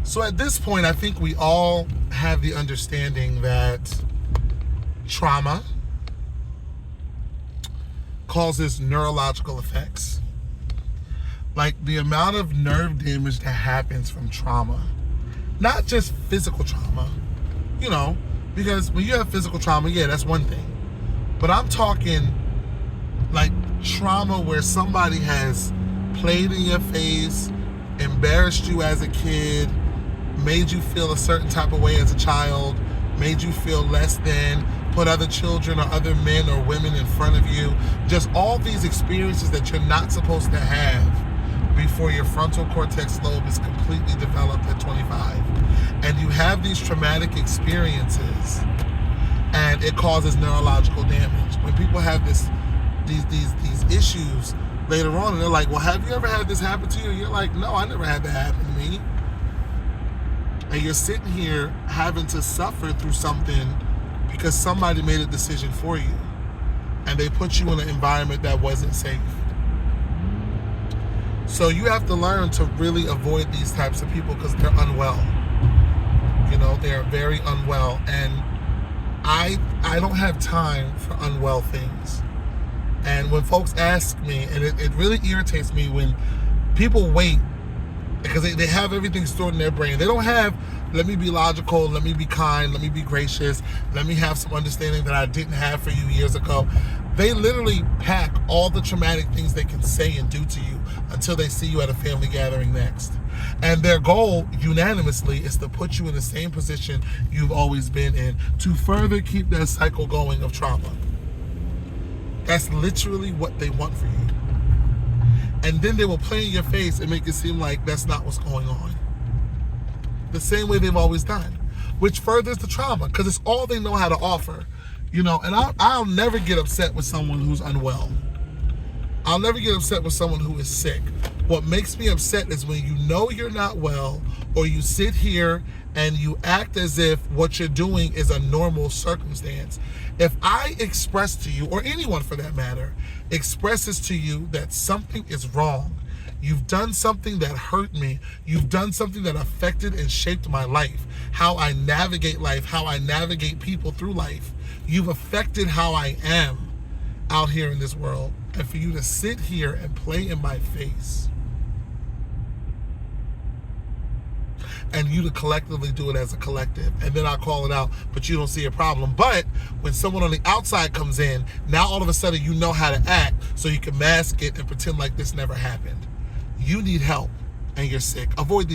So at this point, I think we all have the understanding that trauma causes neurological effects. Like the amount of nerve damage that happens from trauma, not just physical trauma, because when you have physical trauma, yeah, that's one thing. But I'm talking like trauma where somebody has played in your face, embarrassed you as a kid, made you feel a certain type of way as a child, made you feel less than, put other children or other men or women in front of you. Just all these experiences that you're not supposed to have before your frontal cortex lobe is completely developed at 25. And you have these traumatic experiences and it causes neurological damage. When people have these issues later on and they're like, well, have you ever had this happen to you? And you're like, no, I never had that happen to me. And you're sitting here having to suffer through something because somebody made a decision for you and they put you in an environment that wasn't safe. So you have to learn to really avoid these types of people because they're unwell. They're very unwell, and I don't have time for unwell things. And when folks ask me, and it really irritates me when people wait because they have everything stored in their brain. They don't have, let me be logical, let me be kind, let me be gracious, let me have some understanding that I didn't have for you years ago. They literally pack all the traumatic things they can say and do to you until they see you at a family gathering next. And their goal, unanimously, is to put you in the same position you've always been in to further keep that cycle going of trauma. That's literally what they want for you. And then they will play in your face and make it seem like that's not what's going on. The same way they've always done, which furthers the trauma because it's all they know how to offer. And I'll never get upset with someone who's unwell. I'll never get upset with someone who is sick. What makes me upset is when you know you're not well, or you sit here and you act as if what you're doing is a normal circumstance. If I express to you, or anyone for that matter, expresses to you that something is wrong, you've done something that hurt me, you've done something that affected and shaped my life, how I navigate life, how I navigate people through life, you've affected how I am out here in this world. And for you to sit here and play in my face, and you to collectively do it as a collective, and then I call it out, but you don't see a problem. But when someone on the outside comes in, now all of a sudden you know how to act, so you can mask it and pretend like this never happened. You need help and you're sick. Avoid these